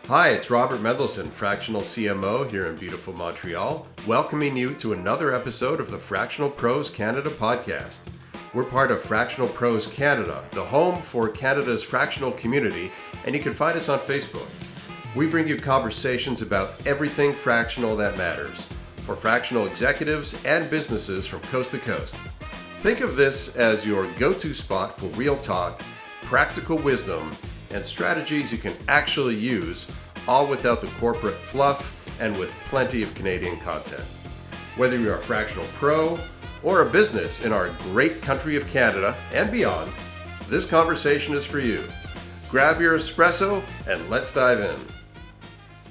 Hi, it's Robert Mendelson, Fractional CMO here in beautiful Montreal, welcoming you to another episode of the Fractional Pros Canada podcast. We're part of Fractional Pros Canada, the home for Canada's fractional community, and you can find us on Facebook. We bring you conversations about everything fractional that matters for fractional executives and businesses from coast to coast. Think of this as your go-to spot for real talk, practical wisdom, and strategies you can actually use, all without the corporate fluff and with plenty of Canadian content. Whether you're a fractional pro or a business in our great country of Canada and beyond, this conversation is for you. Grab your espresso and let's dive in.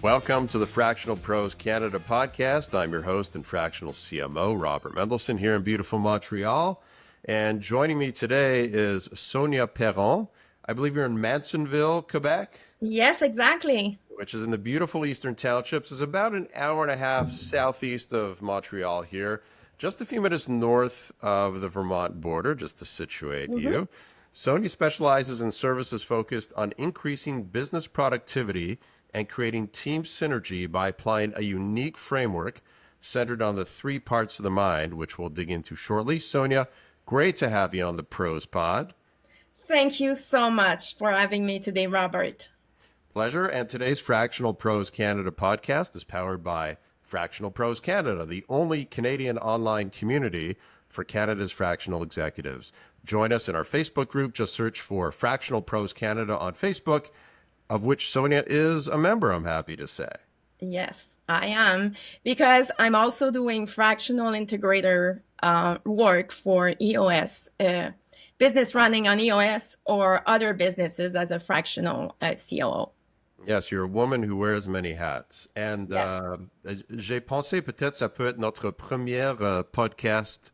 Welcome to the Fractional Pros Canada podcast. I'm your host and fractional CMO, Robert Mendelson, here in beautiful Montreal. And joining me today is Sonia Perron. I believe you're in Mansonville, Quebec? Yes, exactly. Which is in the beautiful Eastern Townships. It's about an hour and a half southeast of Montreal here, just a few minutes north of the Vermont border, just to situate you. Sonia specializes in services focused on increasing business productivity and creating team synergy by applying a unique framework centered on the three parts of the mind, which we'll dig into shortly. Sonia, great to have you on the Pros Pod. Thank you so much for having me today, Robert. Pleasure. And today's Fractional Pros Canada podcast is powered by Fractional Pros Canada, the only Canadian online community for Canada's fractional executives. Join us in our Facebook group. Just search for Fractional Pros Canada on Facebook, of which Sonia is a member, I'm happy to say. Yes, I am, because I'm also doing fractional integrator work for EOS, business running on EOS or other businesses as a fractional COO. Yes, you're a woman who wears many hats. And Yes. J'ai pensé peut-être ça peut être notre premier podcast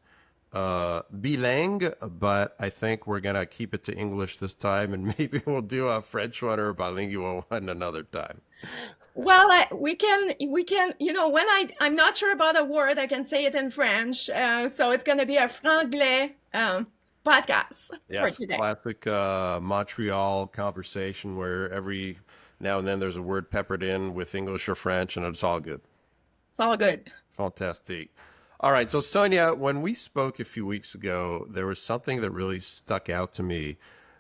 bilingue, but I think we're going to keep it to English this time, and maybe we'll do a French one or a bilingual one another time. Well, we can, when I'm not sure about a word, I can say it in French. So it's going to be a franglais podcast for Yes, today. classic Montreal conversation where every now and then there's a word peppered in with English or French, and it's all good. It's all good. Fantastic. All right, so Sonia, when we spoke a few weeks ago, there was something that really stuck out to me.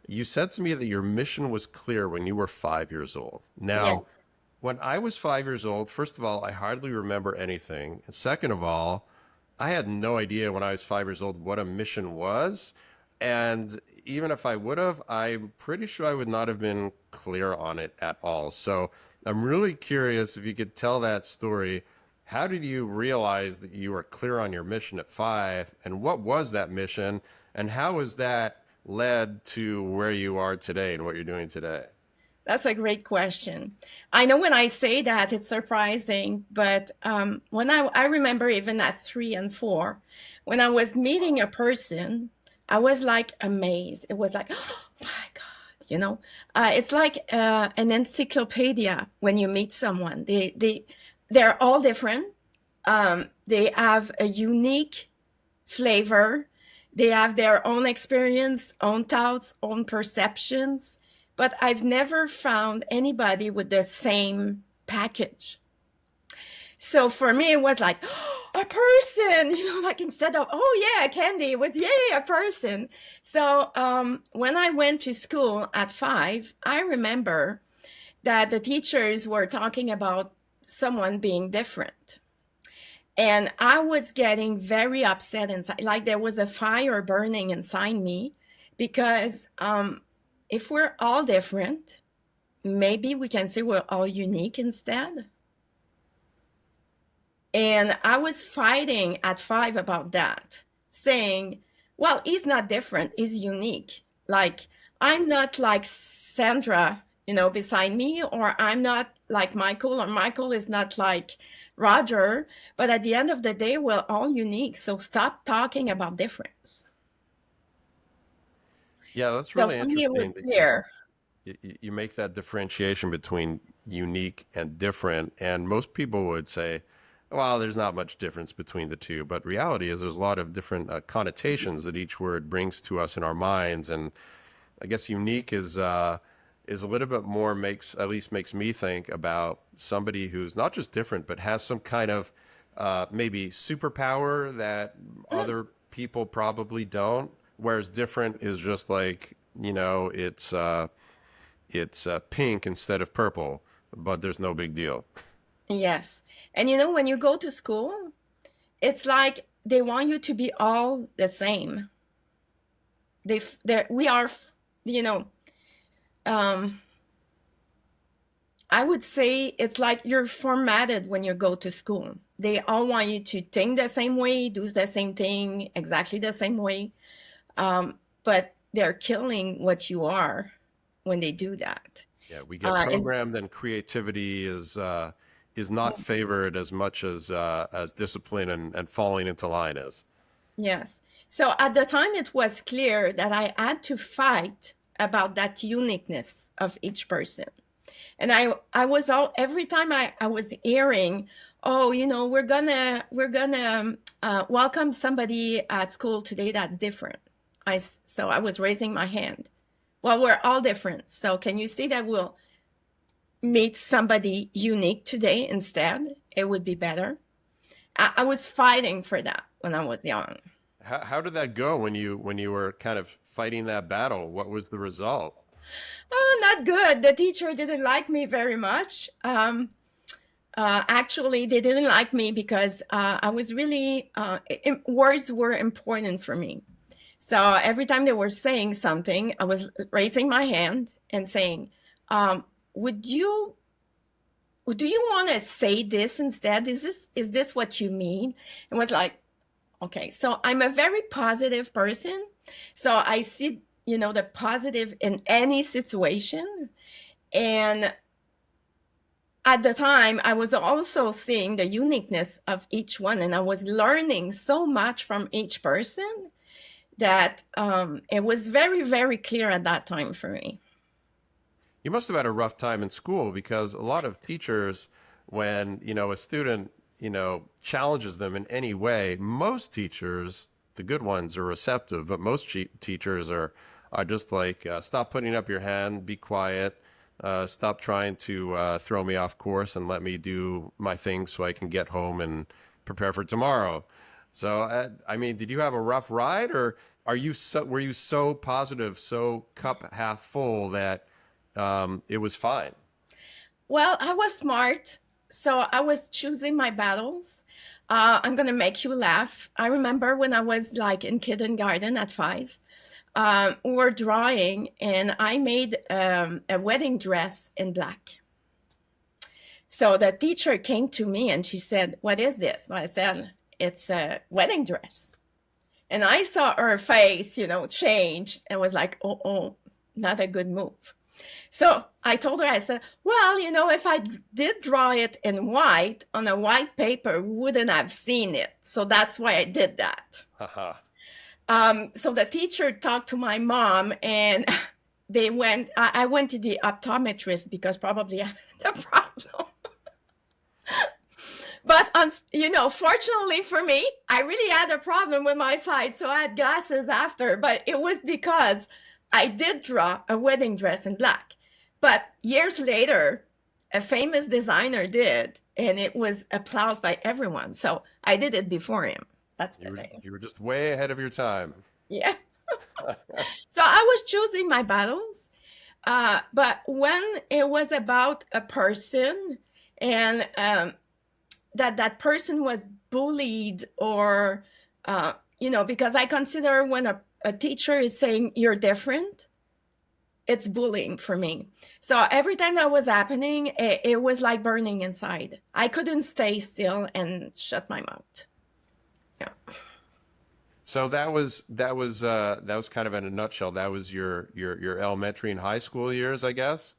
You said to me that your mission was clear when you were 5 years old. Now, Yes. when I was 5 years old, first of all, I hardly remember anything. And second of all, I had no idea when I was 5 years old what a mission was. And even if I would have, I'm pretty sure I would not have been clear on it at all. So I'm really curious if you could tell that story. How did you realize that you were clear on your mission at 5? And what was that mission? And how has that led to where you are today and what you're doing today? That's a great question. I know when I say that, it's surprising, but when I remember even at 3 and 4, when I was meeting a person, I was like amazed. It was like, oh my God, it's like an encyclopedia when you meet someone. They're all different. They have a unique flavor. They have their own experience, own thoughts, own perceptions. But I've never found anybody with the same package. So for me, it was like, oh, a person, like instead of, oh yeah, candy, it was, yay, a person. So when I went to school at 5, I remember that the teachers were talking about someone being different. And I was getting very upset inside, like there was a fire burning inside me, because if we're all different, maybe we can say we're all unique instead. And I was fighting at 5 about that, saying, well, he's not different, he's unique. Like, I'm not like Sandra, beside me, or I'm not like Michael, or Michael is not like Roger. But at the end of the day, we're all unique. So stop talking about difference. Yeah, that's really So for me, it was interesting. clear. You make that differentiation between unique and different, and most people would say, well, there's not much difference between the two, but reality is there's a lot of different connotations that each word brings to us in our minds. And I guess unique is is a little bit more makes at least makes me think about somebody who's not just different, but has some kind of maybe superpower that Mm, other people probably don't. Whereas different is just like, it's pink instead of purple, but there's no big deal. yes. And when you go to school, it's like they want you to be all the same. We are, you know, um, I would say it's like you're formatted when you go to school. They all want you to think the same way, do the same thing exactly the same way. But they're killing what you are when they do that. Yeah, we get And programmed, and creativity is not favored as much as discipline and falling into line is. yes. So at the time, it was clear that I had to fight about that uniqueness of each person. And I was all every time I was hearing, oh, we're gonna welcome somebody at school today that's different. So I was raising my hand. Well, we're all different. So can you see that we'll meet somebody unique today instead? It would be better. I was fighting for that when I was young. How did that go when you were kind of fighting that battle? What was the result? Oh, not good. The teacher didn't like me very much. Actually, they didn't like me because I was really, words were important for me. So every time they were saying something, I was raising my hand and saying, um, would you, do you want to say this instead? Is this what you mean? It was like, okay, so I'm a very positive person. So I see, the positive in any situation. And at the time, I was also seeing the uniqueness of each one, and I was learning so much from each person that it was very, very clear at that time for me. You must have had a rough time in school because a lot of teachers, when, a student, challenges them in any way, most teachers, the good ones, are receptive, but most teachers are just like, stop putting up your hand, be quiet, stop trying to throw me off course and let me do my thing so I can get home and prepare for tomorrow. So, I mean, did you have a rough ride, or were you so positive, so cup half full that it was fine? Well, I was smart, so I was choosing my battles. I'm going to make you laugh. I remember when I was like in kindergarten at 5, we were drawing, and I made a wedding dress in black. So the teacher came to me and she said, "What is this?" Well, I said, "It's a wedding dress." And I saw her face, change, and was like, oh, not a good move. So I told her, I said, "Well, if I did draw it in white on a white paper, we wouldn't have seen it. So that's why I did that." Haha. So the teacher talked to my mom, and I went to the optometrist because probably I had a problem. But fortunately for me, I really had a problem with my sight, so I had glasses after. But it was because I did draw a wedding dress in black. But years later, a famous designer did, and it was applauded by everyone. So I did it before him. That's the You were thing. you were just way ahead of your time. Yeah. So I was choosing my battles. But when it was about a person, and that person was bullied, or because I consider when a teacher is saying you're different, it's bullying for me. So every time that was happening, it was like burning inside. I couldn't stay still and shut my mouth. Yeah. So that was kind of in a nutshell. That was your elementary and high school years, I guess.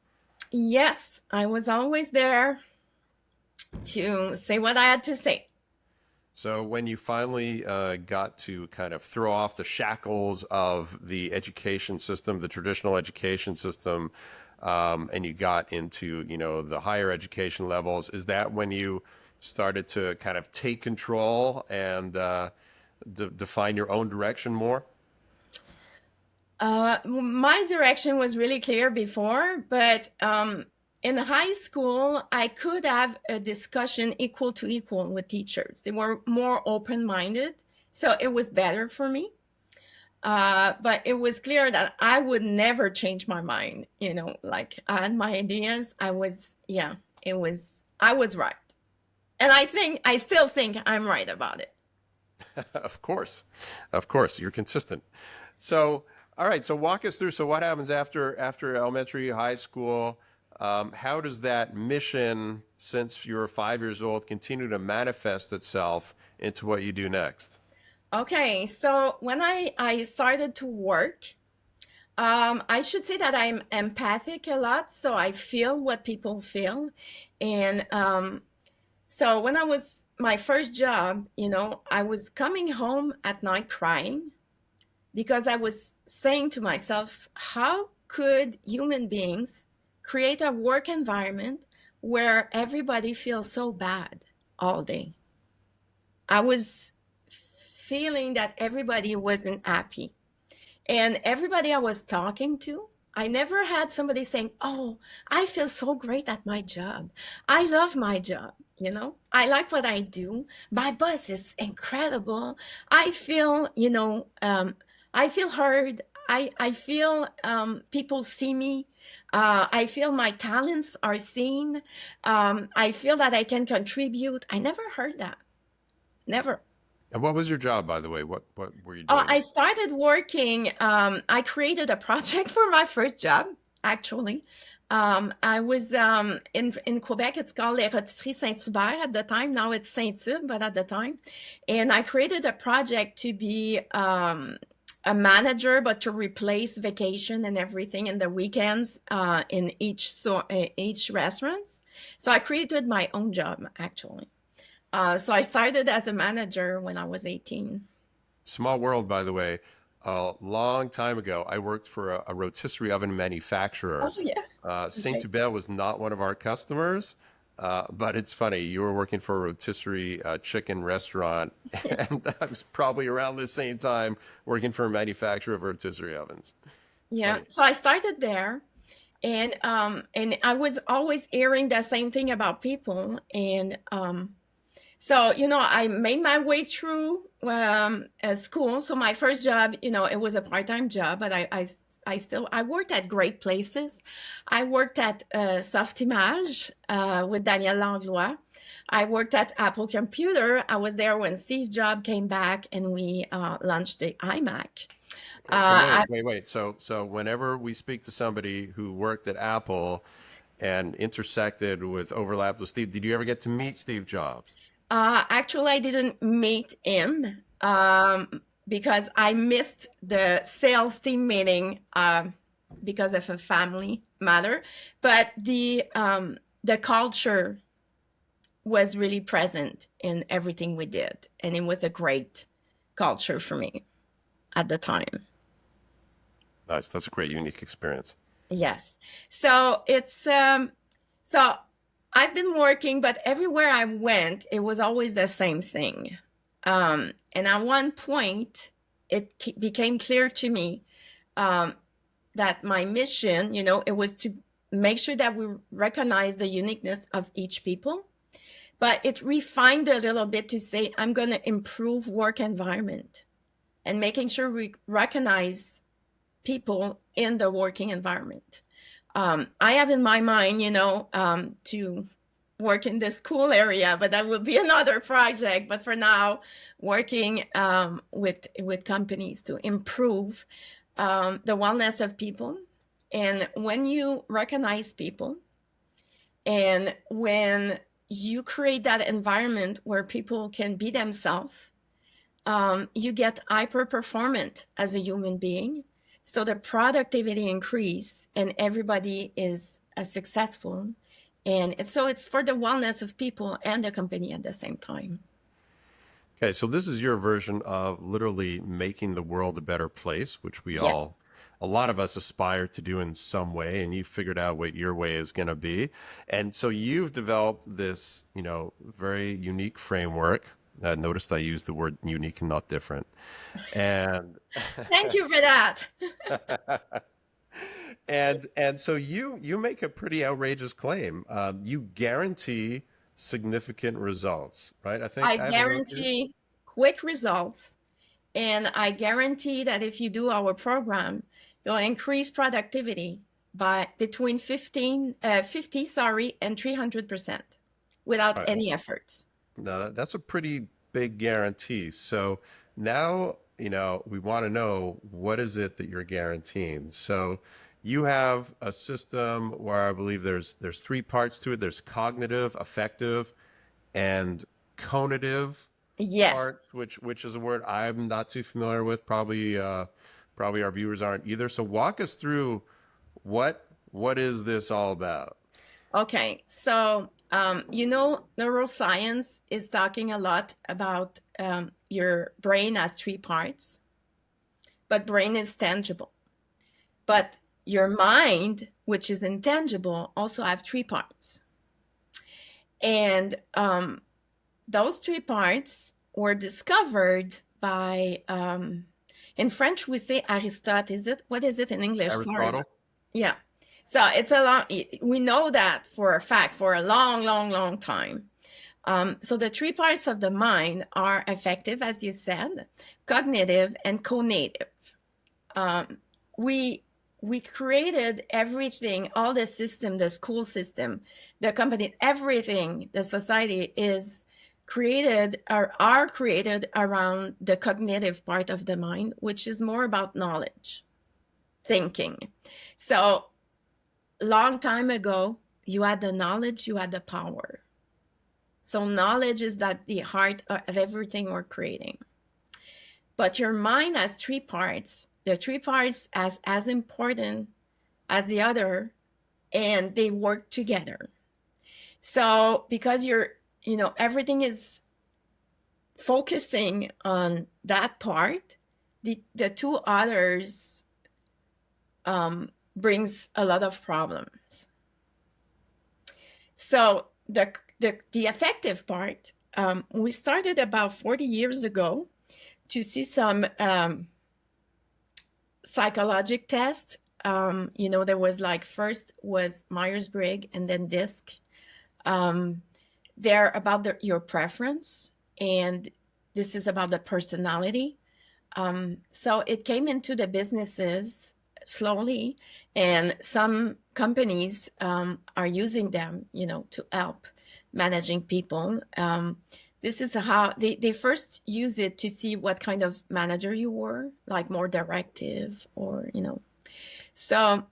Yes, I was always there to say what I had to say. So when you finally got to kind of throw off the shackles of the education system, the traditional education system, and you got into, the higher education levels, is that when you started to kind of take control and define your own direction more? My direction was really clear before, but in high school, I could have a discussion equal to equal with teachers. They were more open-minded, so it was better for me. But it was clear that I would never change my mind. Like I had my ideas. I was right. And I still think I'm right about it. Of course. Of course. You're consistent. So, all right. So walk us through. So what happens after elementary, high school? How does that mission, since you were 5 years old, continue to manifest itself into what you do next? Okay, so when I started to work, I should say that I'm empathic a lot, so I feel what people feel. And so when I was my first job, I was coming home at night crying because I was saying to myself, how could human beings create a work environment where everybody feels so bad all day? I was feeling that everybody wasn't happy. And everybody I was talking to, I never had somebody saying, oh, I feel so great at my job. I love my job. I like what I do. My boss is incredible. I feel, I feel heard. I feel people see me. I feel my talents are seen. I feel that I can contribute. I never heard that. Never. And what was your job, by the way? What were you doing? I started working. I created a project for my first job, actually. I was in Quebec. It's called Les Rôtisseries Saint-Hubert at the time. Now it's Saint-Hubert, but at the time. And I created a project to be a manager, but to replace vacation and everything in the weekends in each restaurants. So I created my own job, actually. So I started as a manager when I was 18. Small world, by the way. A long time ago, I worked for a rotisserie oven manufacturer. Oh, yeah. Saint Okay. Hubert was not one of our customers, but it's funny. You were working for a rotisserie chicken restaurant, and I was probably around the same time working for a manufacturer of rotisserie ovens. Yeah. Funny. So I started there, and I was always hearing the same thing about people. And so, I made my way through school. So my first job, it was a part-time job, but I worked at great places. I worked at Softimage with Daniel Langlois. I worked at Apple Computer. I was there when Steve Jobs came back and we launched the iMac. Okay, so I wait. So whenever we speak to somebody who worked at Apple and intersected with overlap with Steve, did you ever get to meet Steve Jobs? Actually, I didn't meet him because I missed the sales team meeting because of a family matter. But the culture was really present in everything we did, and it was a great culture for me at the time. Nice. That's a great, unique experience. Yes. So so I've been working, but everywhere I went, it was always the same thing. And at one point, it became clear to me um, that my mission, it was to make sure that we recognize the uniqueness of each people. But it refined a little bit to say, I'm going to improve work environment and making sure we recognize people in the working environment. I have in my mind, to work in the school area, but that will be another project. But for now, working with companies to improve the wellness of people. And when you recognize people and when you create that environment where people can be themselves, you get hyper performant as a human being. So the productivity increase and everybody is successful. And so it's for the wellness of people and the company at the same time. Okay, so this is your version of literally making the world a better place, which Yes. a lot of us aspire to do in some way, and you figured out what your way is going to be. And so you've developed this, very unique framework Noticed I used the word unique and not different. And Thank you for that. and so you make a pretty outrageous claim. You guarantee significant results, right? I I think I have a note here. guarantee quick results, and I guarantee that if you do our program, you'll increase productivity by between 50, sorry, and 300% without All right. any efforts. Now that's a pretty big guarantee. So now, we want to know what is it that you're guaranteeing. So you have a system where I believe there's three parts to it. There's cognitive, affective, and conative Yes. parts, which is a word I'm not too familiar with. Probably our viewers aren't either. So walk us through what is this all about? Okay. So, neuroscience is talking a lot about your brain as three parts, but brain is tangible. But your mind, which is intangible, also have three parts. And those three parts were discovered by, in French, we say Aristotle. What is it in English? Sorry. Aristotle? Yeah. So it's a long, we know that for a fact for a long, long, long time. So the three parts of the mind are affective, as you said, cognitive, and conative. Um, we we created everything, all the system, the school system, the company, everything, the society is created or are created around the cognitive part of the mind, which is more about knowledge, thinking. So long time ago, you had the knowledge, you had the power. So knowledge is at the heart of everything we're creating. But your mind has three parts. The three parts as important as the other, and they work together. So because everything is focusing on that part, the two others brings a lot of problems. So the affective part, we started about 40 years ago to see some psychologic tests. There was first was Myers-Briggs and then DISC. They're about your preference, and this is about the personality. So it came into the businesses slowly, and some companies are using them, to help managing people. This is how they first use it to see what kind of manager you were, like more directive or, So,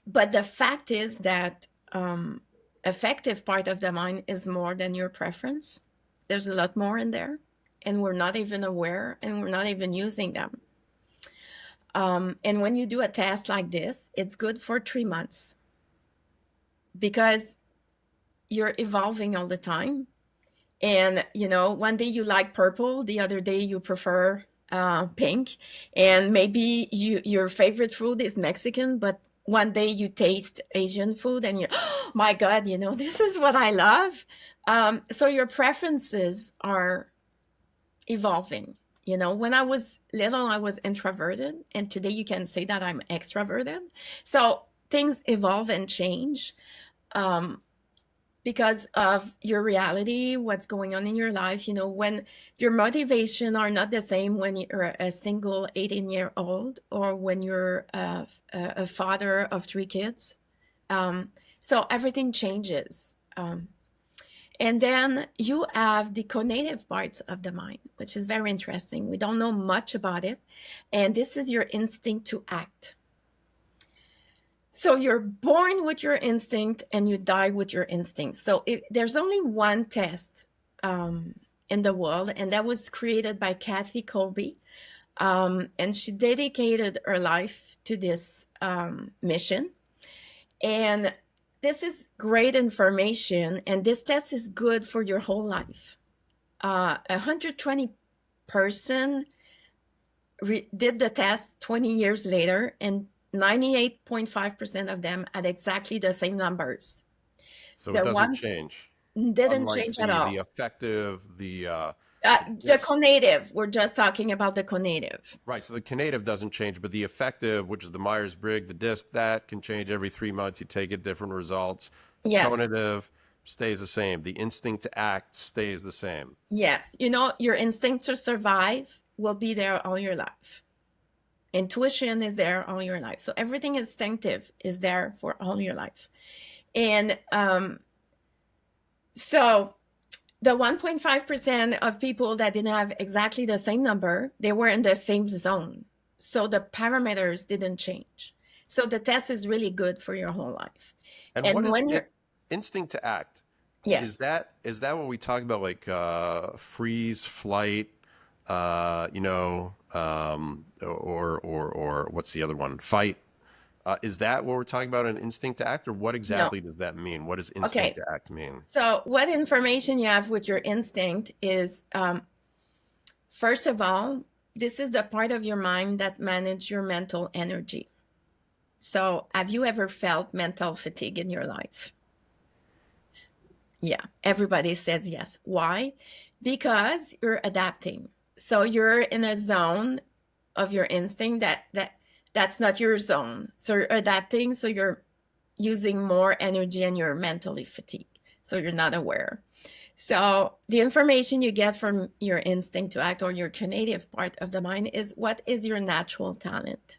but the fact is that affective part of the mind is more than your preference. There's a lot more in there, and we're not even aware, and we're not even using them. And when you do a test like this, it's good for 3 months because you're evolving all the time. And, one day you like purple, the other day you prefer pink, and maybe your favorite food is Mexican, but one day you taste Asian food and you're, oh my God, this is what I love. So your preferences are evolving. When I was little, I was introverted, and today you can say that I'm extroverted. So things evolve and change because of your reality, what's going on in your life. When your motivation are not the same when you're a single 18-year-old or when you're a father of 3 kids. So everything changes. And then you have the conative parts of the mind, which is very interesting. We don't know much about it. And this is your instinct to act. So you're born with your instinct and you die with your instinct. So there's only one test in the world, and that was created by Kathy Colby. And she dedicated her life to this mission. And this is great information, and this test is good for your whole life. 120 person did the test 20 years later, and 98.5% of them had exactly the same numbers. So The it doesn't one change. didn't Unlike change at the all. affective, The Yes. conative, we're just talking about the conative. Right. So the conative doesn't change, but the affective, which is the Myers-Briggs, the disc, that can change every 3 months. You take it, different results. The Yes, conative stays the same. The instinct to act stays the same. yes. You know, your instinct to survive will be there all your life. Intuition is there all your life. So everything instinctive is there for all your life. And so the 1.5% of people that didn't have exactly the same number, they were in the same zone. So the parameters didn't change. So the test is really good for your whole life. And what And is when you're, instinct to act? Is yes, that what we talk about, like freeze, flight, or what's the other one? Fight. Is that what we're talking about, an instinct to act, or what no. exactly does that mean? What does instinct Okay. to act mean? So what information you have with your instinct is, first of all, this is the part of your mind that manages your mental energy. So have you ever felt mental fatigue in your life? Yeah, everybody says yes. Why? Because you're adapting. So you're in a zone of your instinct that's not your zone. So you're adapting, so you're using more energy and you're mentally fatigued. So you're not aware. So the information you get from your instinct to act or your conative part of the mind is what is your natural talent?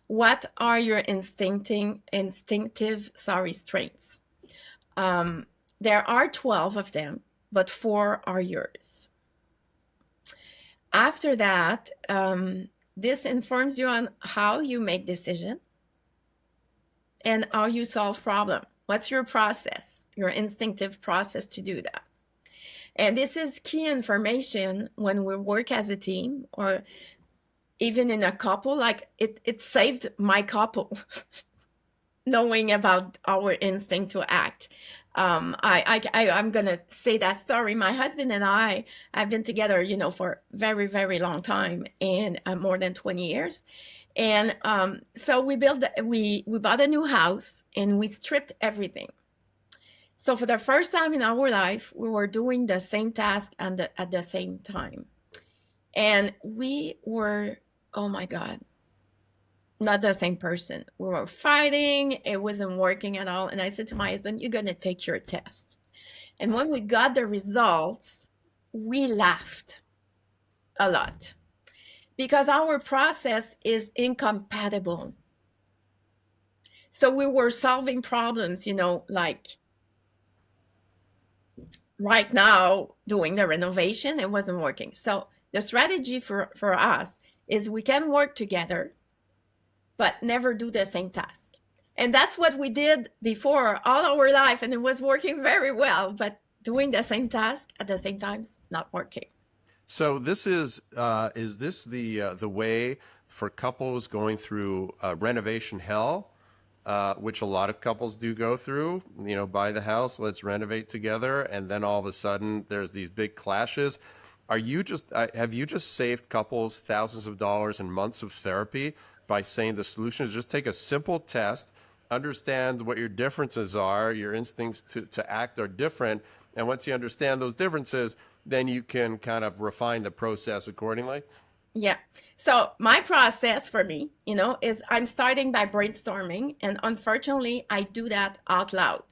What are your instinctive strengths? Um, there are 12 of them, but 4 are yours. After that, this informs you on how you make decisions and how you solve problems. What's your process, your instinctive process to do that? And this is key information when we work as a team or even in a couple. Like it saved my couple knowing about our instinct to act. I'm gonna say that story. My husband and I have been together, for very, very long time, and more than 20 years. And so we bought a new house and we stripped everything. So for the first time in our life, we were doing the same task and at the same time, and we were, oh my God, not the same person. We were fighting. It wasn't working at all. And I said to my husband, "You're going to take your test." And when we got the results, we laughed a lot because our process is incompatible. So we were solving problems, like right now doing the renovation, it wasn't working. So the strategy for us is we can work together but never do the same task. And that's what we did before all our life, and it was working very well, but doing the same task at the same time, not working. So this is this the way for couples going through renovation hell, which a lot of couples do go through? Buy the house, let's renovate together, and then all of a sudden there's these big clashes. Have you just saved couples thousands of dollars and months of therapy by saying the solution is just take a simple test, understand what your differences are, your instincts to act are different, and once you understand those differences, then you can kind of refine the process accordingly? Yeah. So my process for me, is I'm starting by brainstorming, and unfortunately, I do that out loud.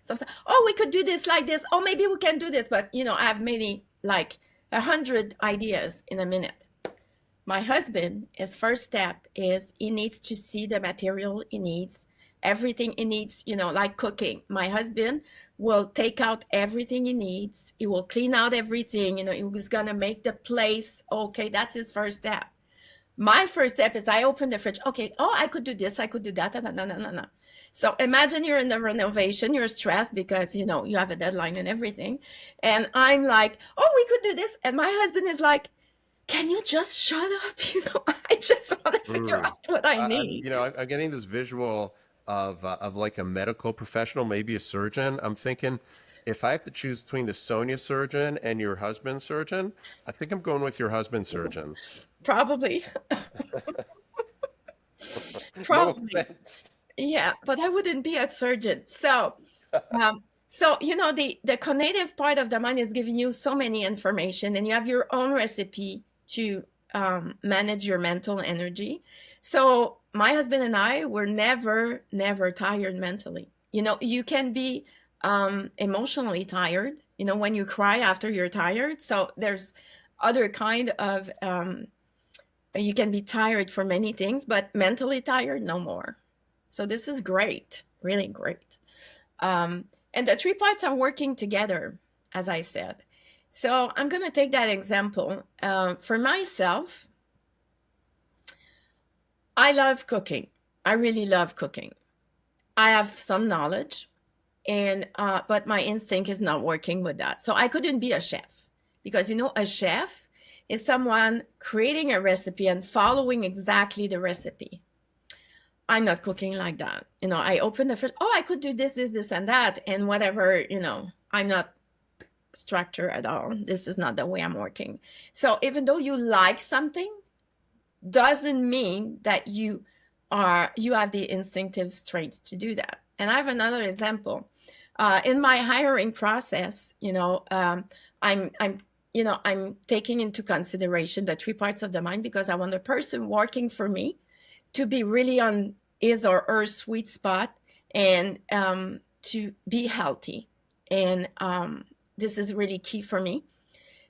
So, oh, we could do this like this. Oh, maybe we can do this, but I have many, like 100 ideas in a minute. My husband, his first step is he needs to see the material he needs, everything he needs, like cooking. My husband will take out everything he needs. He will clean out everything, he's going to make the place okay. That's his first step. My first step is I open the fridge. Okay, oh, I could do this, I could do that. No, no, no, no, no. So imagine you're in the renovation, you're stressed because, you have a deadline and everything. And I'm like, oh, we could do this. And my husband is like, can you just shut up? I just want to figure Mm. out what I I'm, need. I'm getting this visual of like a medical professional, maybe a surgeon. I'm thinking, if I have to choose between the Sonia surgeon and your husband surgeon, I think I'm going with your husband surgeon. Probably, No probably. offense. Yeah, but I wouldn't be a surgeon. So, um, So, the conative part of the mind is giving you so many information, and you have your own recipe to manage your mental energy. So my husband and I were never tired mentally. You can be emotionally tired, when you cry after you're tired. So there's other kind of, you can be tired for many things, but mentally tired, no more. So this is great, really great. And the three parts are working together, as I said. So I'm going to take that example. For myself, I love cooking. I really love cooking. I have some knowledge, and but my instinct is not working with that. So I couldn't be a chef, because a chef is someone creating a recipe and following exactly the recipe. I'm not cooking like that. I open the fridge. Oh, I could do this, and that, and whatever. I'm not structured at all. This is not the way I'm working. So even though you like something, doesn't mean that you have the instinctive strengths to do that. And I have another example. In my hiring process, I'm taking into consideration the three parts of the mind, because I want the person working for me to be really on his or her sweet spot, and to be healthy. And this is really key for me.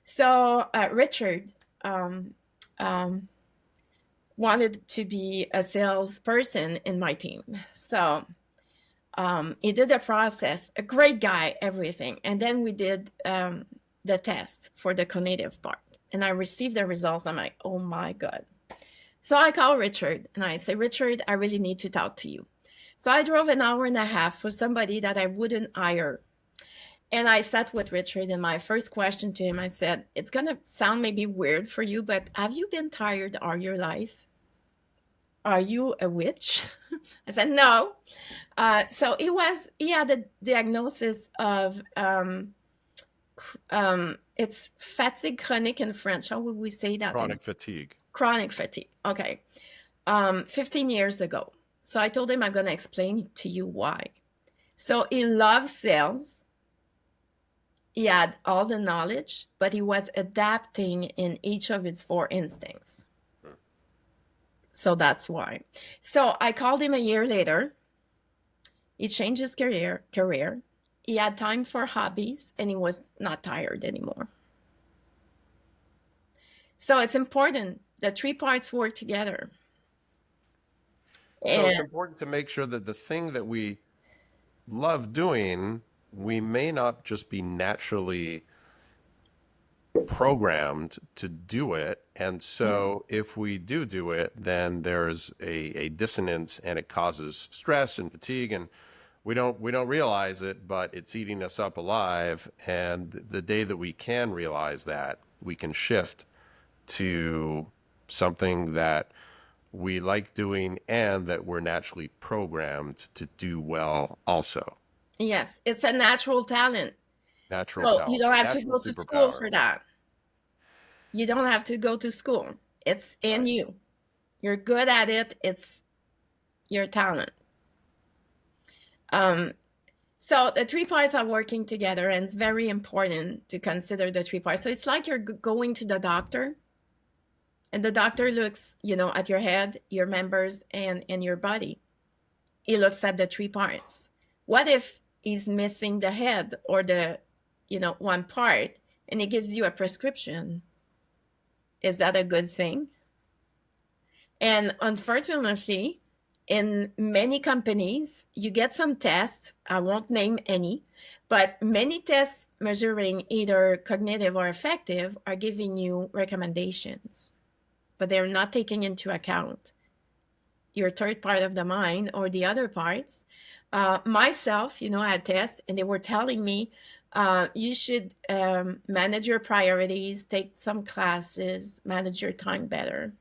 So Richard wanted to be a salesperson in my team. So he did the process, a great guy, everything. And then we did the test for the conative part. And I received the results. I'm like, oh my God. So I call Richard and I say, Richard, I really need to talk to you. So I drove an hour and a half for somebody that I wouldn't hire. And I sat with Richard, and my first question to him, I said, it's going to sound maybe weird for you, but have you been tired all your life? Are you a witch? I said, no. So he had a diagnosis of, it's fatigue chronique in French. How would we say that? Chronic fatigue. Chronic fatigue. Okay. 15 years ago. So I told him, I'm going to explain to you why. So he loves sales. He had all the knowledge, but he was adapting in each of his four instincts. So that's why. So I called him a year later. He changed his career. He had time for hobbies, and he was not tired anymore. So it's important. The three parts work together. So it's important to make sure that the thing that we love doing, we may not just be naturally programmed to do it. And so if we do it, then there's a dissonance, and it causes stress and fatigue, and we don't realize it, but it's eating us up alive. And the day that we can realize that, we can shift to something that we like doing and that we're naturally programmed to do well also. Yes, it's a natural talent. Natural So talent. you don't have to Natural go to school superpower. for that. You don't have to go to school. It's in you. You're good at it. It's your talent. So the three parts are working together, and it's very important to consider the three parts. So it's like you're going to the doctor, and the doctor looks, at your head, your members, and your body. He looks at the three parts. What if he's missing the head or the, one part, and he gives you a prescription? Is that a good thing? And unfortunately, in many companies, you get some tests. I won't name any, but many tests measuring either cognitive or affective are giving you recommendations, but they're not taking into account your third part of the mind or the other parts. Myself, I had tests, and they were telling me, you should manage your priorities, take some classes, manage your time better.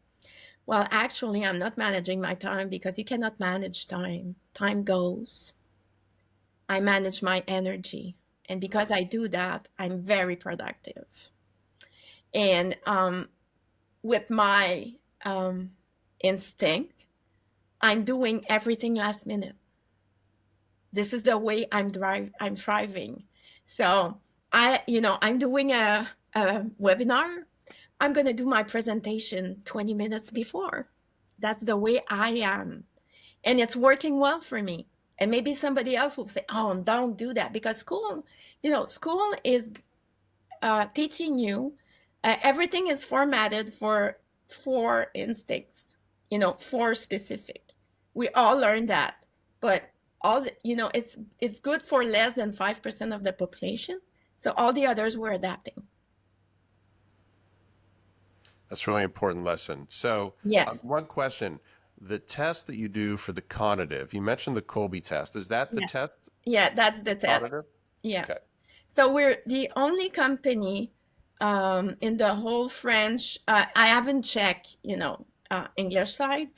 Well, actually, I'm not managing my time, because you cannot manage time. Time goes. I manage my energy. And because I do that, I'm very productive. And with my instinct, I'm doing everything last minute. This is the way I'm thriving. So I'm doing a webinar. I'm going to do my presentation 20 minutes before. That's the way I am. And it's working well for me. And maybe somebody else will say, oh, don't do that, because school is teaching you, everything is formatted for instincts, for specific. We all learn that, but it's good for less than 5% of the population. So all the others were adapting. That's a really important lesson. So, Yes. one question: the test that you do for the conative, you mentioned the Colby test. Is that the Yeah. test? Yeah, that's the test. Conative. Yeah. Okay. So we're the only company in the whole French. I haven't checked, English side,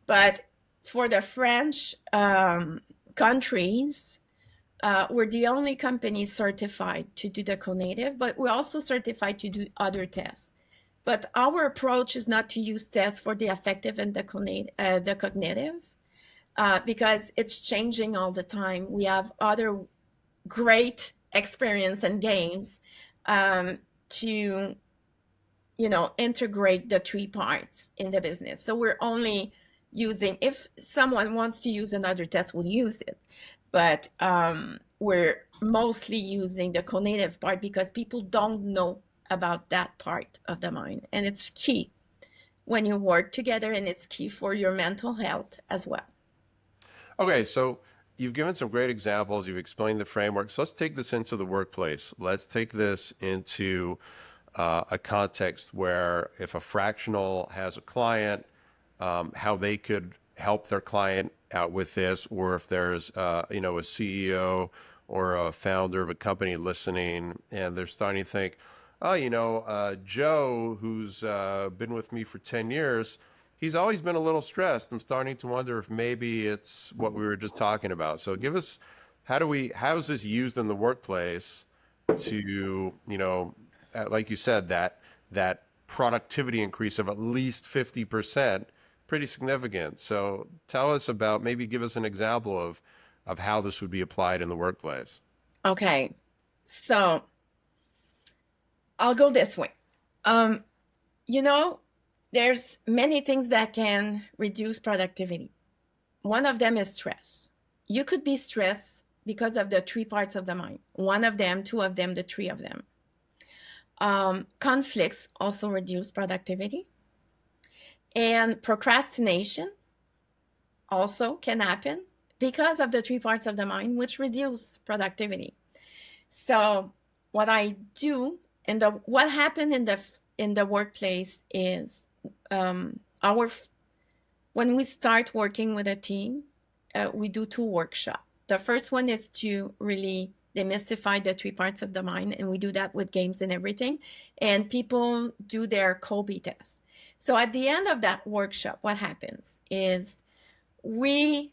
but for the French countries, we're the only company certified to do the conative, but we're also certified to do other tests. But our approach is not to use tests for the affective and the cognitive, because it's changing all the time. We have other great experience and gains to integrate the three parts in the business. So we're only using, if someone wants to use another test, we'll use it, but we're mostly using the conative part because people don't know about that part of the mind, and it's key when you work together, and it's key for your mental health as well. Okay, so you've given some great examples. You've explained the framework. So let's take this into the workplace. Let's take this into a context where if a fractional has a client, how they could help their client out with this, or if there's a CEO or a founder of a company listening and they're starting to think, oh, Joe, who's been with me for 10 years, he's always been a little stressed. I'm starting to wonder if maybe it's what we were just talking about. So give us, how is this used in the workplace to, like you said, that productivity increase of at least 50%, pretty significant. So tell us about, maybe give us an example of how this would be applied in the workplace. Okay, so I'll go this way. Um, you know, there's many things that can reduce productivity. One of them is stress. You could be stressed because of the three parts of the mind. One of them, two of them, the three of them. Conflicts also reduce productivity. And procrastination also can happen because of the three parts of the mind, which reduce productivity. So what I do, and what happened in the workplace is, our when we start working with a team, we do 2 workshops. The first one is to really demystify the three parts of the mind, and we do that with games and everything. And people do their Colby test. So at the end of that workshop, what happens is we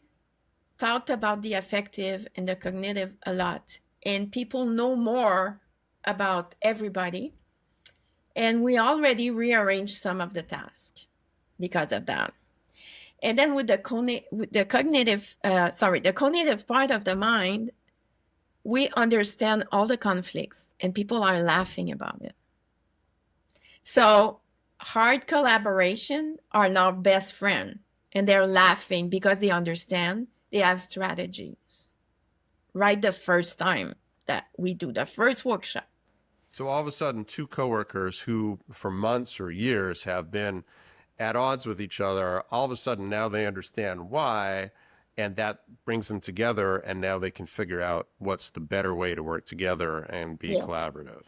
talked about the affective and the cognitive a lot, and people know more about everybody. And we already rearranged some of the tasks because of that. And then with the cognitive part of the mind, we understand all the conflicts, and people are laughing about it. So hard collaboration are now best friend, and they're laughing because they understand, they have strategies. Right, the first time that we do the first workshop. So all of a sudden, two coworkers who for months or years have been at odds with each other, all of a sudden now they understand why, and that brings them together, and now they can figure out what's the better way to work together and be Yes. collaborative.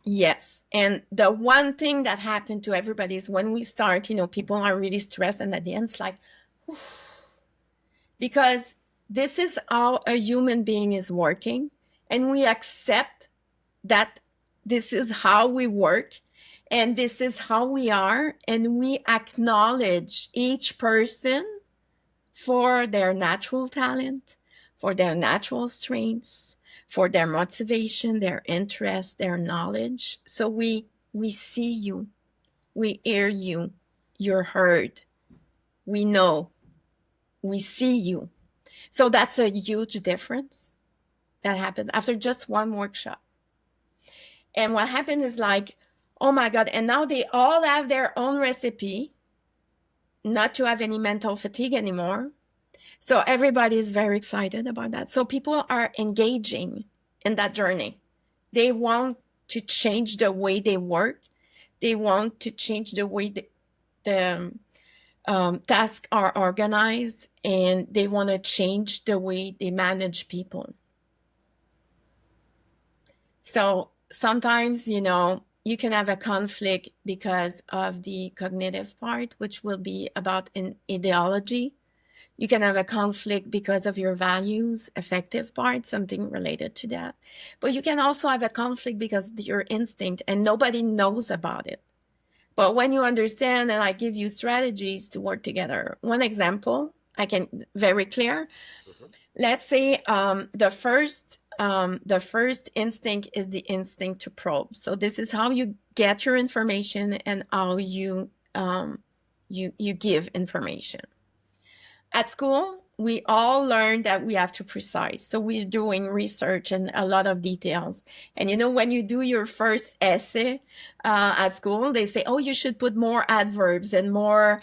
Yes. And the one thing that happened to everybody is when we start, people are really stressed, and at the end it's like, whew, because this is how a human being is working, and we accept that this is how we work, and this is how we are, and we acknowledge each person for their natural talent, for their natural strengths, for their motivation, their interest, their knowledge. So we see you, we hear you, you're heard, we know, we see you. So that's a huge difference that happened after just one workshop. And what happened is like, oh my God, and now they all have their own recipe, not to have any mental fatigue anymore. So everybody is very excited about that. So people are engaging in that journey. They want to change the way they work. They want to change the way the tasks are organized, and they want to change the way they manage people. So sometimes, you can have a conflict because of the cognitive part, which will be about an ideology. You can have a conflict because of your values, affective part, something related to that. But you can also have a conflict because of your instinct, and nobody knows about it. But when you understand, and I give you strategies to work together. One example, very clear. Mhm. Let's say the first instinct is the instinct to probe. So this is how you get your information and how you give information. At school, we all learned that we have to precise. So we're doing research and a lot of details. And when you do your first essay at school, they say, oh, you should put more adverbs and more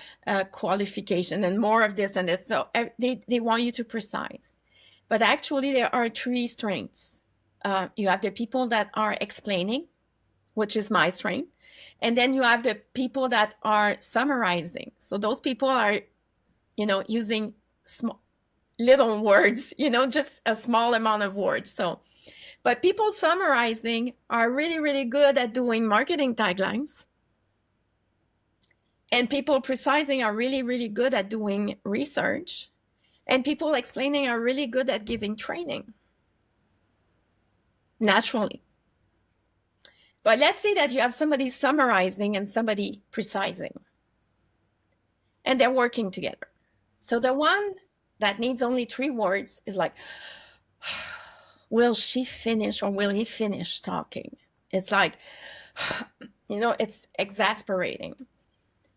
qualification and more of this and this. So they want you to precise. But actually, there are three strengths. You have the people that are explaining, which is my strength. And then you have the people that are summarizing. So those people are using small little words, just a small amount of words. So, but people summarizing are really, really good at doing marketing taglines. And people precising are really, really good at doing research. And people explaining are really good at giving training. Naturally. But let's say that you have somebody summarizing and somebody precising. And they're working together. So the one that needs only 3 words is like, will she finish or will he finish talking? It's like, it's exasperating.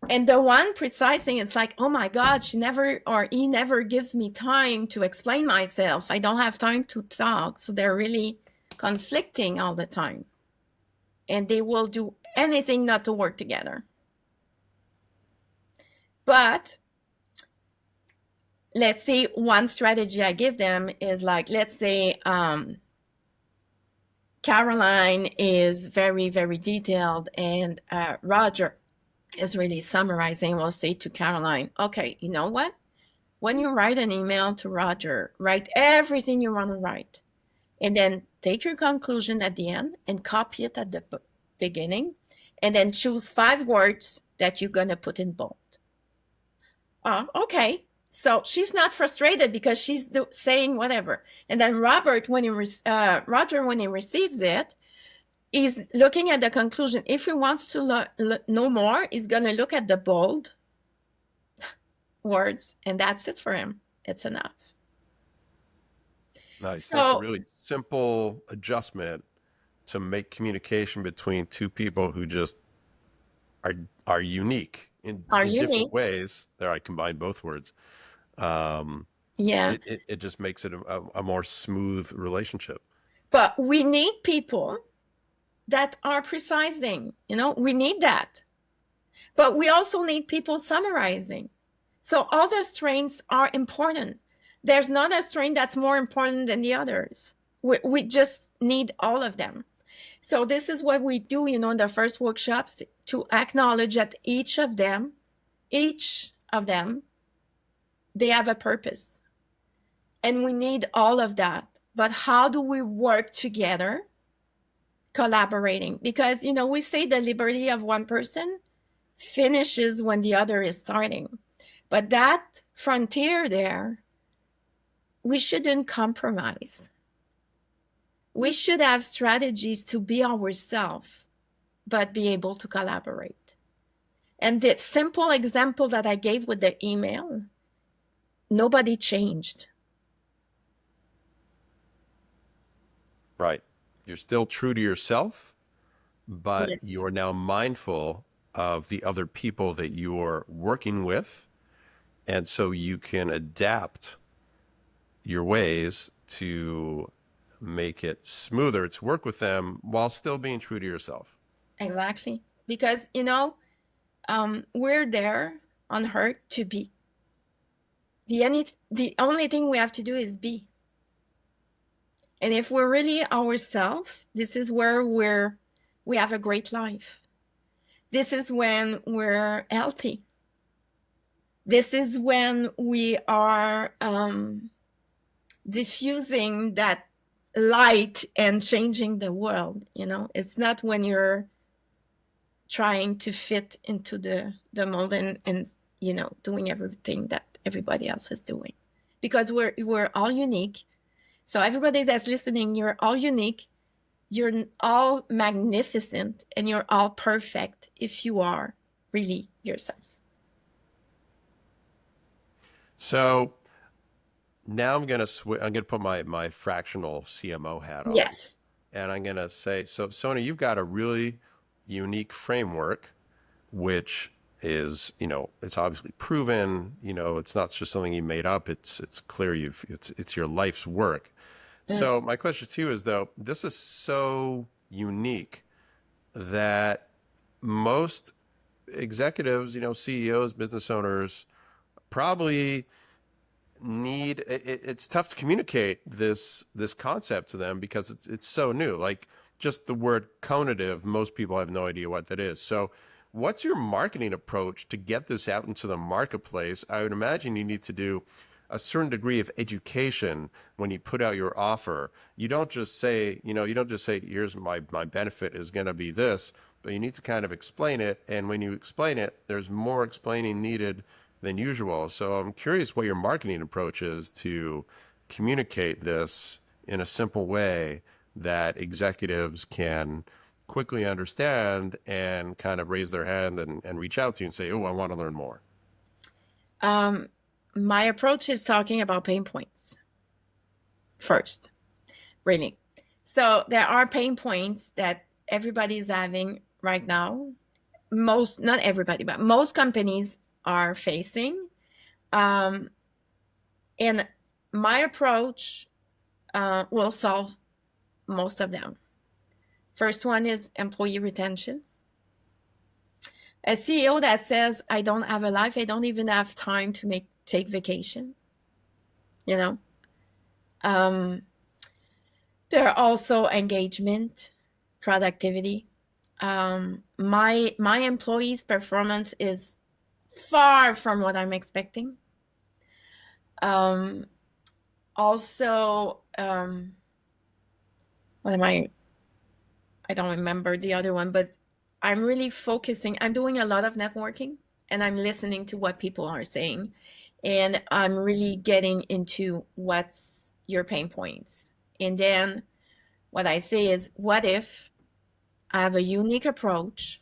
And the one precising, it's like, oh my God, she never or he never gives me time to explain myself. I don't have time to talk. So they're really conflicting all the time. And they will do anything not to work together. But let's say one strategy I give them is like, let's say Caroline is very, very detailed, and Roger is really summarizing. We'll say to Caroline, okay, you know what? When you write an email to Roger, write everything you want to write. And then take your conclusion at the end and copy it at the beginning. And then choose 5 words that you're going to put in bold. Okay. So she's not frustrated because she's saying whatever. And then Roger, when he receives it, he's looking at the conclusion. If he wants to know more, he's going to look at the bold words, and that's it for him. It's enough. Nice. So, That's a really simple adjustment to make communication between two people who just are unique in different ways. There, I combined both words. Yeah. It just makes it a more smooth relationship. But we need people that are precising. We need that. But we also need people summarizing. So all the strengths are important. There's not a strength that's more important than the others. We just need all of them. So this is what we do, in the first workshops, to acknowledge that each of them, they have a purpose. And we need all of that. But how do we work together, collaborating? Because, we say the liberty of one person finishes when the other is starting. But that frontier there, we shouldn't compromise. We should have strategies to be ourselves, but be able to collaborate. And the simple example that I gave with the email, nobody changed. Right. You're still true to yourself, but Yes. you're now mindful of the other people that you're working with. And so you can adapt your ways to make it smoother to work with them while still being true to yourself. Exactly. Because, we're there on earth to be. The only thing we have to do is be. And if we're really ourselves, this is where we have a great life. This is when we're healthy. This is when we are diffusing that light and changing the world. It's not when you're trying to fit into the mold and doing everything that everybody else is doing, because we're all unique. So everybody that's listening, you're all unique, you're all magnificent, and you're all perfect if you are really yourself. So now I'm gonna put my fractional CMO hat on, Yes. and I'm gonna say, so Sonia, you've got a really unique framework, which is, it's obviously proven. It's not just something you made up. It's clear it's your life's work. So my question to you is, though, this is so unique that most executives, CEOs, business owners, probably need it's tough to communicate this concept to them because it's so new. Like, just the word conative, most people have no idea what that is. So what's your marketing approach to get this out into the marketplace? I would imagine you need to do a certain degree of education when you put out your offer. You don't just say, here's my benefit is going to be this, but you need to kind of explain it. And when you explain it, there's more explaining needed than usual. So I'm curious what your marketing approach is to communicate this in a simple way that executives can quickly understand and kind of raise their hand and reach out to you and say, oh, I want to learn more. My approach is talking about pain points first, really. So there are pain points that everybody's having right now. Not everybody, but most companies are facing. And my approach will solve most of them. First one is employee retention. A CEO that says, I don't have a life, I don't even have time to take vacation. There are also engagement, productivity. My employees' performance is far from what I'm expecting. Also, what am I don't remember the other one, but I'm really focusing. I'm doing a lot of networking, and I'm listening to what people are saying, and I'm really getting into what's your pain points. And then what I say is, what if I have a unique approach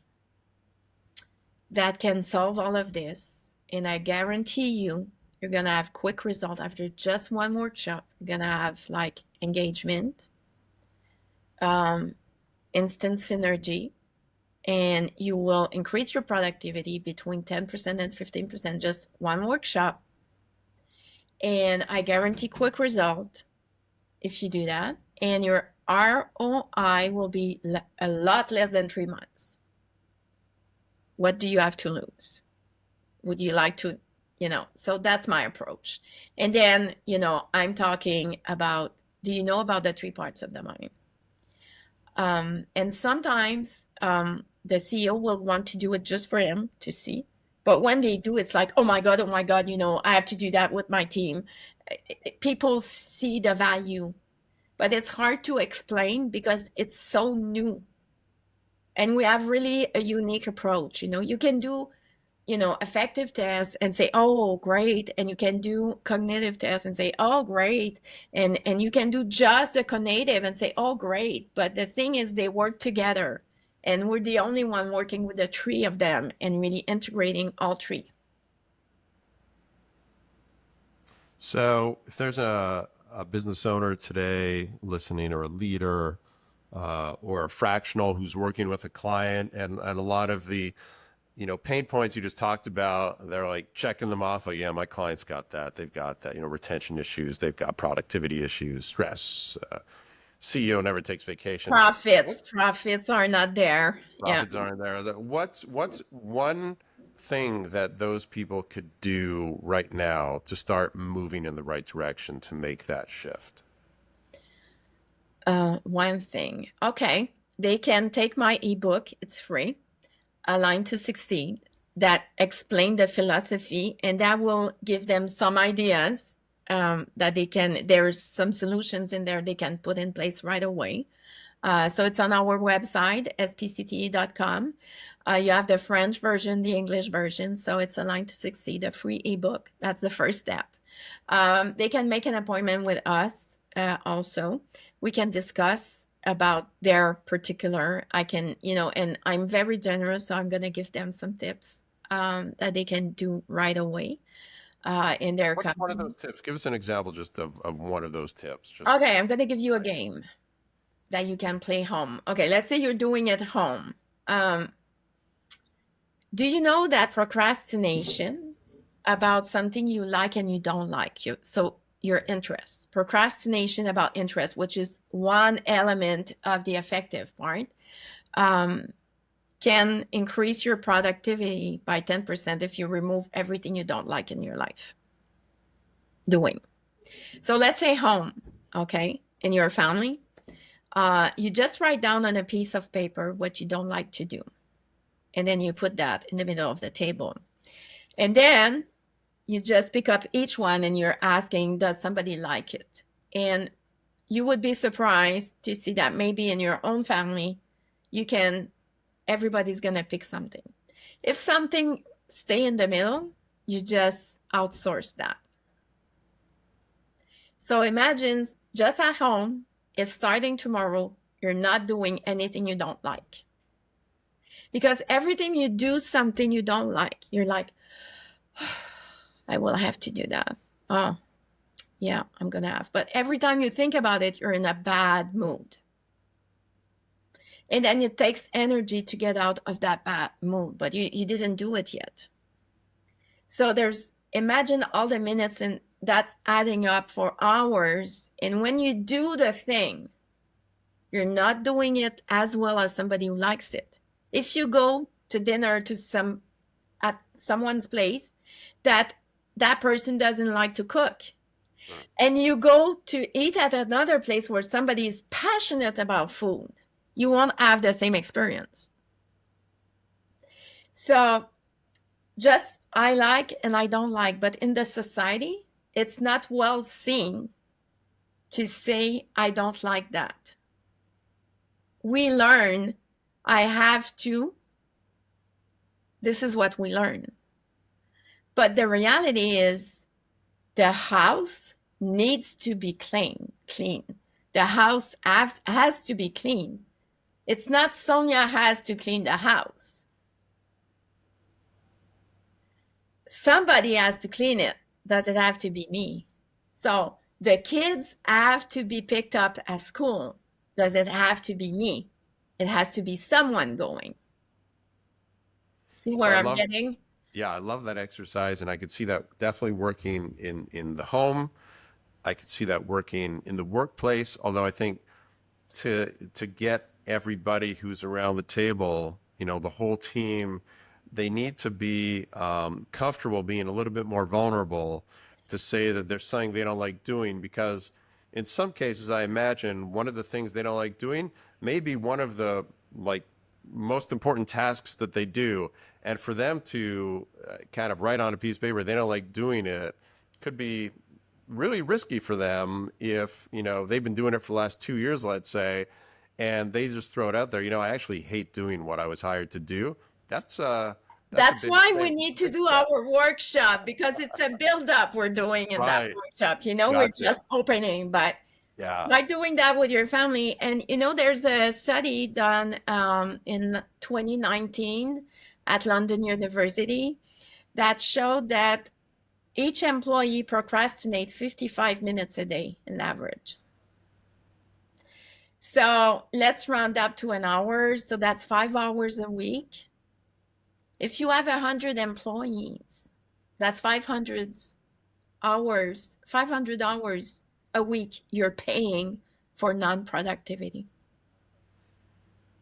that can solve all of this, and I guarantee you're going to have quick result after just one workshop. You're going to have like engagement, instant synergy, and you will increase your productivity between 10% and 15%, just one workshop. And I guarantee quick result if you do that. And your ROI will be a lot less than 3 months. What do you have to lose? Would you like to, so that's my approach. And then, I'm talking about, do you know about the 3 parts of the mind? And sometimes the CEO will want to do it just for him to see. But when they do, it's like, oh my God, I have to do that with my team. People see the value, but it's hard to explain because it's so new. And we have really a unique approach. You can do, affective tests and say, oh, great. And you can do cognitive tests and say, oh, great. And you can do just the conative and say, oh, great. But the thing is, they work together. And we're the only one working with the 3 of them and really integrating all 3. So if there's a business owner today listening, or a leader or a fractional who's working with a client, and a lot of the pain points you just talked about, they're like checking them off. Like, yeah, my client's got that. They've got that, retention issues. They've got productivity issues, stress. CEO never takes vacation. What Profits are not there. Yeah. profits aren't there? What's one thing that those people could do right now to start moving in the right direction to make that shift? One thing. Okay. They can take my ebook. It's free. Align to Succeed, that explain the philosophy, and that will give them some ideas that there's some solutions in there they can put in place right away. So it's on our website, spcte.com. You have the French version, the English version. So it's Align to Succeed, a free ebook. That's the first step. They can make an appointment with us also. We can discuss about their particular, and I'm very generous, so I'm going to give them some tips that they can do right away in their What's one company. of those tips? Give us an example just of one of those tips. Okay, I'm going to give you a game that you can play home. Okay, let's say you're doing it home. Do you know that procrastination about something you like and you don't like, so your interests, procrastination about interest, which is one element of the affective part, can increase your productivity by 10% if you remove everything you don't like in your life doing. So let's say home, okay, in your family, you just write down on a piece of paper what you don't like to do. And then you put that in the middle of the table. And then you just pick up each one and you're asking, does somebody like it? And you would be surprised to see that maybe in your own family, everybody's going to pick something. If something stay in the middle, you just outsource that. So imagine just at home, if starting tomorrow, you're not doing anything you don't like. Because everything you do something you don't like, you're like, I will have to do that. Oh, yeah, I'm going to have. But every time you think about it, you're in a bad mood. And then it takes energy to get out of that bad mood, but you didn't do it yet. So imagine all the minutes, and that's adding up for hours. And when you do the thing, you're not doing it as well as somebody who likes it. If you go to dinner at someone's place that person doesn't like to cook, and you go to eat at another place where somebody is passionate about food, you won't have the same experience. So just I like and I don't like, but in the society, it's not well seen to say I don't like that. We learn I have to. This is what we learn. But the reality is the house needs to be clean. The house has to be clean. It's not Sonia has to clean the house. Somebody has to clean it. Does it have to be me? So the kids have to be picked up at school. Does it have to be me? It has to be someone going. See where I'm getting? Yeah, I love that exercise, and I could see that definitely working in the home. I could see that working in the workplace, although I think to get everybody who's around the table, the whole team, they need to be comfortable being a little bit more vulnerable to say that there's something they don't like doing, because in some cases, I imagine one of the things they don't like doing may be one of the most important tasks that they do. And for them to kind of write on a piece of paper they don't like doing it could be really risky for them if, they've been doing it for the last 2 years, let's say, and they just throw it out there. I actually hate doing what I was hired to do. That's why we need to do our workshop, because it's a build-up we're doing in that workshop. We're just opening, but by doing that with your family. And, there's a study done in 2019 at London University that showed that each employee procrastinates 55 minutes a day in average. So let's round up to an hour. So that's 5 hours a week. If you have 100 employees, that's 500 hours a week you're paying for non-productivity.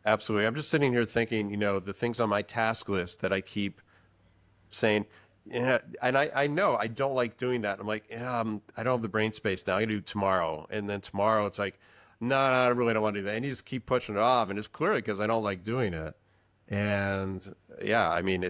Absolutely. I'm just sitting here thinking, the things on my task list that I keep saying, yeah, and I know I don't like doing that. I'm like, yeah, I don't have the brain space now. I can do tomorrow. And then tomorrow it's like, no, I really don't want to do that. And you just keep pushing it off. And it's clearly because I don't like doing it. And yeah, I mean,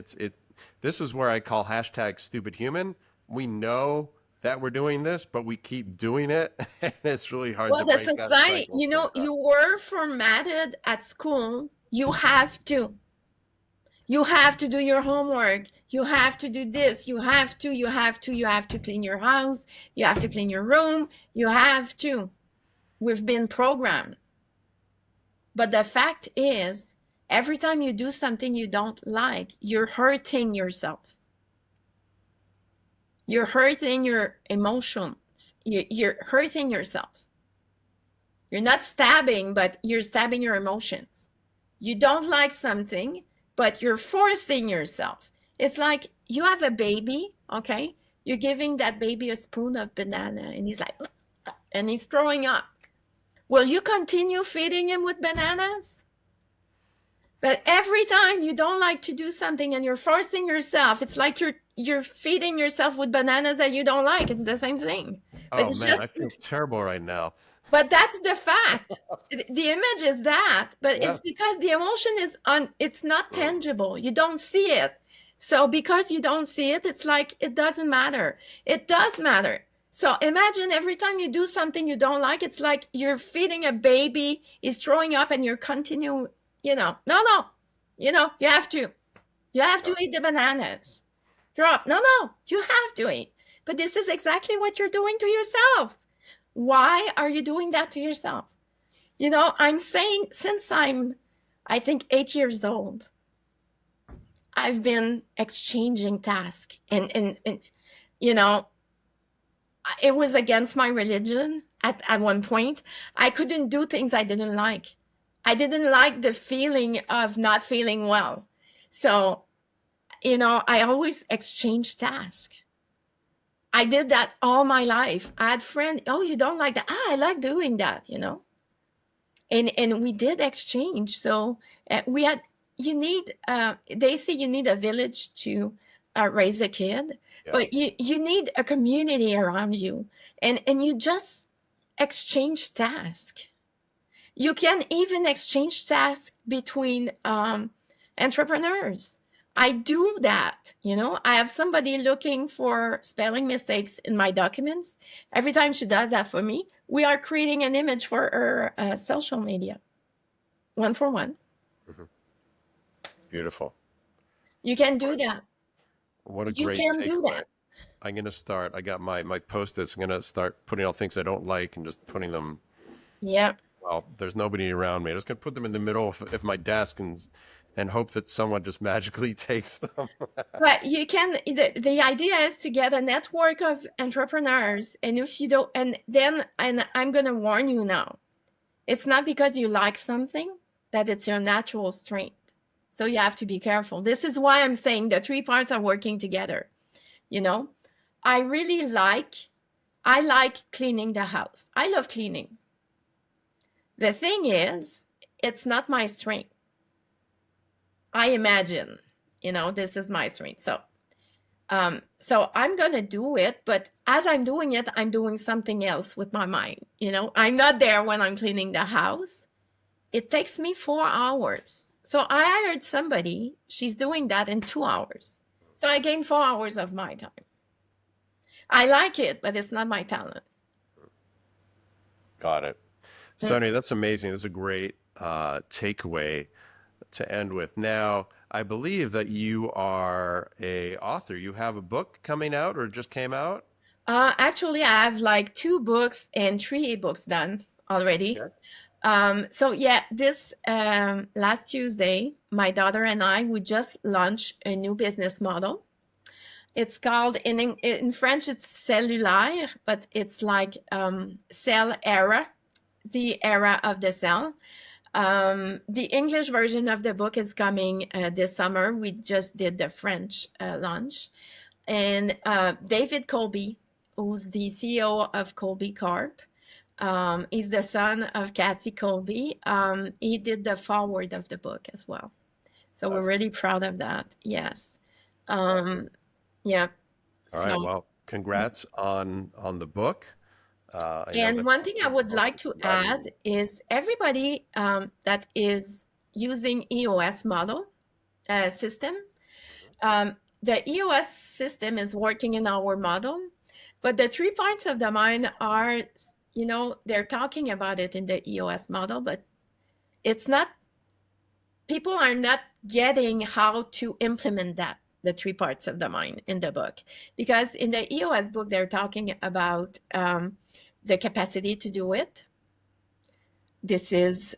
this is where I call hashtag stupid human. We know that we're doing this, but we keep doing it. And it's really hard Well, to the break that society, cycle sometimes. you were formatted at school. You have to. You have to do your homework. You have to do this. You have to clean your house. You have to clean your room. You have to. We've been programmed. But the fact is, every time you do something you don't like, you're hurting yourself. You're hurting your emotions. You're hurting yourself. You're not stabbing, but you're stabbing your emotions. You don't like something, but you're forcing yourself. It's like you have a baby, okay? You're giving that baby a spoon of banana, and he's like, and he's throwing up. Will you continue feeding him with bananas? But every time you don't like to do something and you're forcing yourself, it's like you're feeding yourself with bananas that you don't like. It's the same thing. But Oh it's man, just, I feel terrible right now. but that's the fact. The image is that, but Yeah. it's because the emotion is it's not tangible. You don't see it. So because you don't see it, it's like it doesn't matter. It does matter. So imagine every time you do something you don't like, it's like you're feeding a baby, he's throwing up, and you're continuing, no, you have to. You have to eat the bananas. Drop. No, you have to eat. But this is exactly what you're doing to yourself. Why are you doing that to yourself? I'm saying since I think 8 years old, I've been exchanging tasks. And it was against my religion at one point. I couldn't do things I didn't like. I didn't like the feeling of not feeling well. So, I always exchanged tasks. I did that all my life. I had friends, oh, you don't like that? I like doing that, And we did exchange. So we had, they say you need a village to raise a kid, Yeah. but you need a community around you. And you just exchange tasks. You can even exchange tasks between entrepreneurs. I do that. I have somebody looking for spelling mistakes in my documents. Every time she does that for me, we are creating an image for her social media, 1-for-1. Mhm. Beautiful. You can do that. What a You great can do takeaway. that. I'm going to start. I got my Post-its. I'm going to start putting all things I don't like and just putting them, Yeah. well, there's nobody around me. I'm just going to put them in the middle of my desk and hope that someone just magically takes them. But you can, the idea is to get a network of entrepreneurs. And if you don't, and I'm going to warn you now, it's not because you like something that it's your natural strength. So you have to be careful. This is why I'm saying the three parts are working together. I like cleaning the house. I love cleaning. The thing is, it's not my strength. I imagine, this is my strength. So I'm going to do it, but as I'm doing it, I'm doing something else with my mind. I'm not there when I'm cleaning the house. It takes me 4 hours. So I hired somebody. She's doing that in 2 hours. So I gain 4 hours of my time. I like it, but it's not my talent. Got it. Sonia, that's amazing. That's a great takeaway to end with. Now, I believe that you are a author. You have a book coming out or just came out? Actually, I have like 2 books and 3 ebooks done already. Okay. So yeah, this last Tuesday, my daughter and I would just launch a new business model. It's called in French, it's cellulaire, but it's like cell era, the era of the cell. The English version of the book is coming this summer. We just did the French launch. And David Colby, who's the CEO of Colby Corp, is the son of Kathy Colby. He did the foreword of the book as well. So we're really proud of that. Yes. Yeah. All right. Well, congrats on the book. And one thing I would like to add is everybody that is using EOS model system, the EOS system is working in our model, but the 3 parts of the mind are, they're talking about it in the EOS model, but it's not, people are not getting how to implement that, the 3 parts of the mind in the book. Because in the EOS book, they're talking about the capacity to do it. This is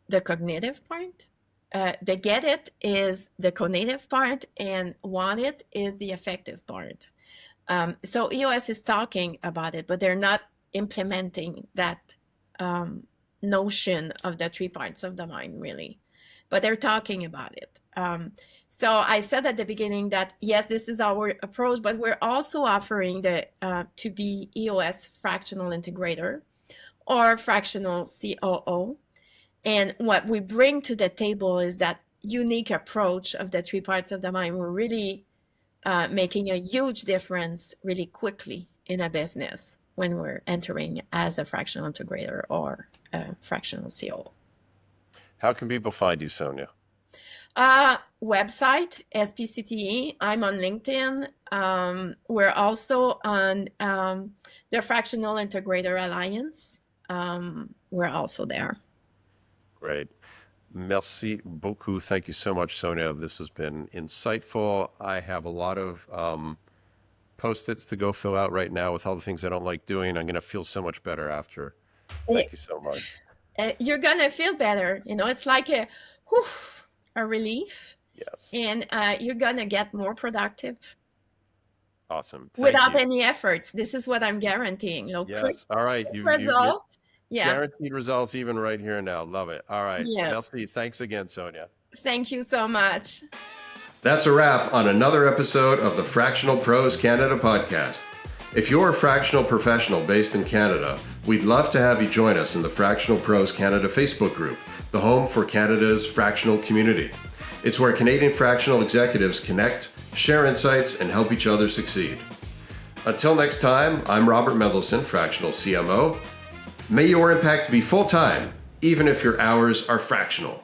the cognitive part. The get it is the conative part, and want it is the affective part. So EOS is talking about it, but they're not implementing that notion of the 3 parts of the mind, really. But they're talking about it. So I said at the beginning that, yes, this is our approach, but we're also offering to be EOS fractional integrator or fractional COO. And what we bring to the table is that unique approach of the 3 parts of the mind. We're really making a huge difference really quickly in a business when we're entering as a fractional integrator or a fractional COO. How can people find you, Sonia? Website, SPCTE. I'm on LinkedIn. We're also on the Fractional Integrator Alliance. We're also there. Great. Merci beaucoup. Thank you so much, Sonia. This has been insightful. I have a lot of Post-its to go fill out right now with all the things I don't like doing. I'm going to feel so much better after. Thank you so much. You're going to feel better. It's like a relief. Yes. And you're going to get more productive. Awesome. Without any efforts. This is what I'm guaranteeing. Yes. All right. Result. Yeah. Guaranteed results even right here and now. Love it. All right. Yeah. Merci. Thanks again, Sonia. Thank you so much. That's a wrap on another episode of the Fractional Pros Canada podcast. If you're a fractional professional based in Canada, we'd love to have you join us in the Fractional Pros Canada Facebook group, the home for Canada's fractional community. It's where Canadian fractional executives connect, share insights, and help each other succeed. Until next time, I'm Robert Mendelson, Fractional CMO. May your impact be full-time, even if your hours are fractional.